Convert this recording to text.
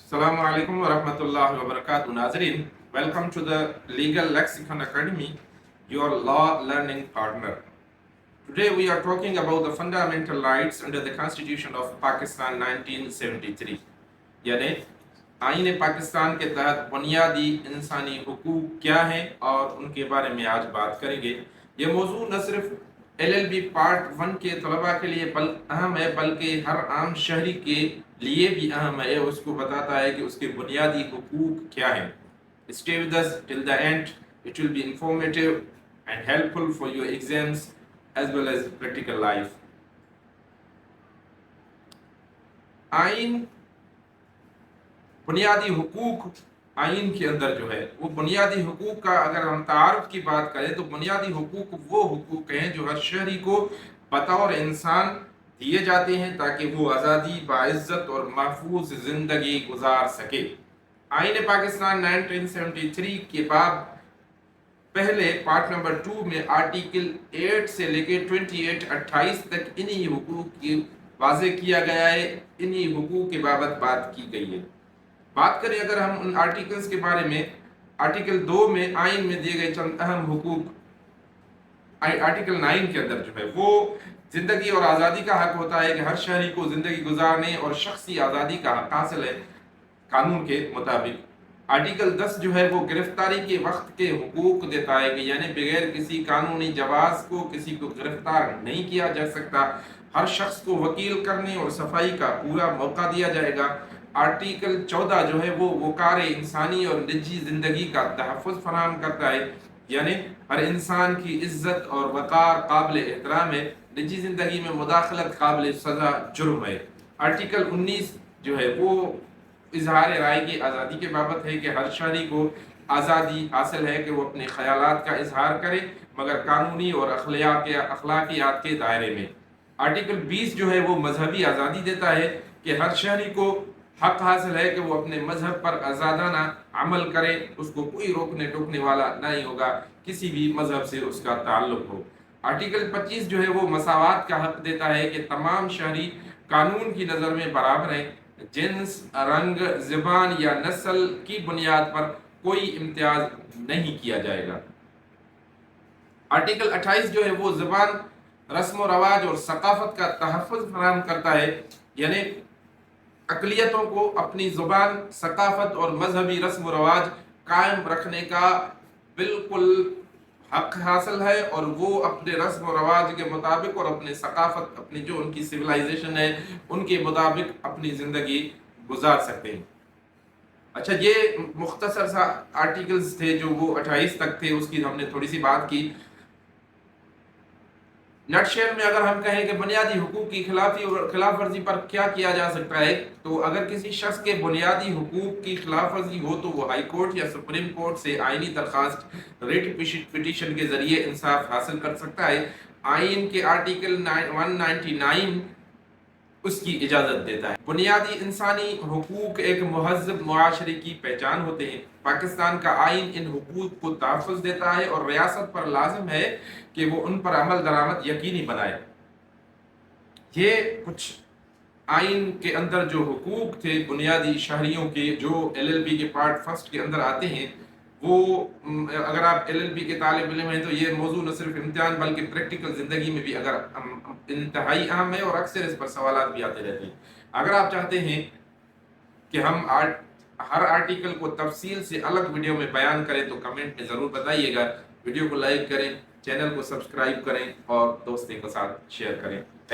Assalamu alaikum wa rahmatullahi wa barakatuh. Nazreen, welcome to the Legal Lexicon Academy, your law learning partner. Today we are talking about the fundamental rights under the Constitution of Pakistan 1973. यानी आईन पाकिस्तान के तहत बुनियादी इंसानी हुकूक क्या हैं और उनके बारे में आज बात करेंगे। ये मौजू न सिर्फ LLB पार्ट 1 के तलबा के लिए अहम है, बल्कि हर आम शहरी के लिए भी अहम है। उसको बताता है कि उसके बुनियादी हुकूक क्या हैं। Stay with us till the end. It will be informative and helpful for your exams as well as practical life. आइन बुनियादी हुकूक आइन के अंदर जो है वो बुनियादी हुकूक का अगर हम तारुफ की बात करें तो बुनियादी हुकूक वो हुकूक हैं जो हर शहरी को बतौर इंसान दिए जाते हैं ताकि वो आज़ादी बाइज्जत और महफूज ज़िंदगी गुजार सके। आइन पाकिस्तान 1973 के बाद पहले पार्ट नंबर 2 में आर्टिकल 8 से लेके 28 तक इन्हीं हुकूक की वाज़े किया गया है, इन्हीं हुकूक के बाबत बात की गई है। बात करें अगर हम उन आर्टिकल्स के बारे में, आर्टिकल 2 में आइन में दिए गए चंद अहम हुकूक, आर्टिकल 9 के अंदर जो है वो जिंदगी और आज़ादी का हक होता है कि हर शहरी को जिंदगी गुजारने और शख्सी आज़ादी का हक हासिल है कानून के मुताबिक। आर्टिकल 10 जो है वो गिरफ्तारी के वक्त के हुकूक देता है कि यानी बगैर किसी कानूनी जवाज को किसी को गिरफ्तार नहीं किया जा सकता, हर शख्स को वकील करने और सफाई का पूरा मौका दिया जाएगा। आर्टिकल 14 जो है वो वकार इंसानी और निजी ज़िंदगी का तहफ़्फ़ुज़ फराहम करता है, यानी हर इंसान की इज़्ज़त और वकार काबिल एहतराम है, निजी ज़िंदगी में मुदाखलत काबिल सज़ा जुर्म है। आर्टिकल 19 जो है वो इजहार राय की आज़ादी के बाबत है कि हर शहरी को आज़ादी हासिल है कि वो अपने ख़यालात का इजहार करे मगर कानूनी और अखलाकियात के दायरे में। आर्टिकल 20 जो है वो मजहबी आज़ादी देता है कि हर शहरी को हक हासिल है कि वो अपने मजहब पर आज़ादाना अमल करे, उसको कोई रोकने टोकने वाला नहीं होगा, किसी भी मजहब से उसका ताल्लुक हो। आर्टिकल 25 जो है वो मसावात का हक देता है कि तमाम शहरी कानून की नज़र में बराबर हैं, जिन्स, रंग, ज़बान या नस्ल की बुनियाद पर कोई इम्तियाज नहीं किया जाएगा। आर्टिकल 28 जो है वो ज़बान, रस्म व रवाज और सकाफत का तहफ़्फ़ुज़ फराहम करता है, यानी अक़लियतों को अपनी ज़ुबान, सकाफत और मजहबी रस्म व रवाज कायम रखने का बिल्कुल हक हासिल है और वो अपने रस्म व रवाज के मुताबिक और अपने सकाफत, अपनी जो उनकी सिविलाइजेशन है उनके मुताबिक अपनी ज़िंदगी गुजार सकते हैं। अच्छा, ये मुख्तसर सा आर्टिकल्स थे जो वो 28 तक थे, उसकी हमने थोड़ी सी बात की। नटशेल में अगर हम कहें कि बुनियादी हुकूक की खिलाफ वर्जी पर क्या किया जा सकता है, तो अगर किसी शख्स के बुनियादी हुकूक की खिलाफ वर्जी हो तो वो हाई कोर्ट या सुप्रीम कोर्ट से आईनी दरखास्त, रिट पिटीशन के जरिए इंसाफ हासिल कर सकता है। आइन के आर्टिकल 199 उसकी इजाज़त देता है। बुनियादी इंसानी हुकूक एक महज़्ज़ब मुआशरे की पहचान होते हैं। पाकिस्तान का आइन इन हुकूक को तहफ़्फ़ुज़ देता है और रियासत पर लाजिम है कि वो उन पर अमल दरामद यकीनी बनाए। ये कुछ आइन के अंदर जो हुकूक थे बुनियादी शहरियों के, जो LLB के पार्ट 1 के अंदर आते हैं, वो अगर आप LLB के तालिब इल्म हैं तो ये मौजू न सिर्फ इम्तिहान बल्कि प्रैक्टिकल ज़िंदगी में भी अगर इंतहाई अहम है और अक्सर इस पर सवालात भी आते रहते हैं। अगर आप चाहते हैं कि हम हर आर्टिकल को तफसील से अलग वीडियो में बयान करें तो कमेंट में ज़रूर बताइएगा। वीडियो को लाइक करें, चैनल को सब्सक्राइब करें और दोस्तों के साथ शेयर करें।